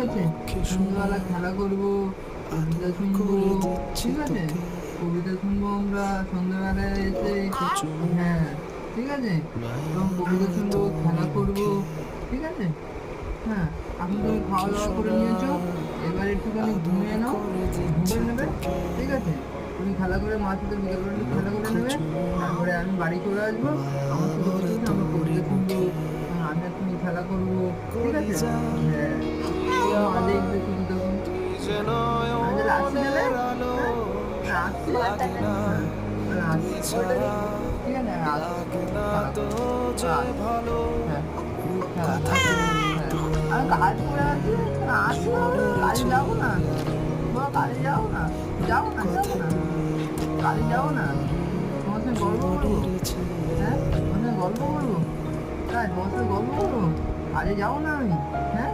আছে? সন্ধ্যাবেলা খেলা করবো, কবিতা শুনবো, ঠিক আছে? কবিতা শুনবো আমরা সন্ধ্যাবেলায় এসে। হ্যাঁ, ঠিক আছে? তখন কবিতা শুনবো, খেলা করবো, ঠিক আছে? হ্যাঁ, এখন তুমি খাওয়া দাওয়া করে নিয়েছো, এবার একটুখানি ঘুমিয়ে নাও, ঘুমিয়ে নেবে, ঠিক আছে? তুমি খেলা করে মার সাথে বিকেলবেলা একটু খেলা করে নেবে, তারপরে আমি বাড়ি চলে আসবো, আমার সাথে বসে বসে আমরা কবিতা শুনবো, আমি আর তুমি খেলা করবো, ঠিক আছে? হ্যাঁ, ও মা দেখবে শুধু তখন। আমি তাহলে আসছি তাহলে, হ্যাঁ আসছি, হ্যাঁ আমি আসছি, ঠিক আছে? আমি আসছি, খেলা করবো, হ্যাঁ হ্যাঁ হ্যাঁ, আমি কাজ করে আছি, আসি, কাজে যাবো না, তোমার কাজে যাবো না, যাবো না, যাবো না, কাজে যাবো না, তোমার সঙ্গে গল্প করবো, হ্যাঁ তোমার সঙ্গে গল্প করবো, তাই তোমার সঙ্গে গল্প করবো, কাজে যাবো না আমি, হ্যাঁ।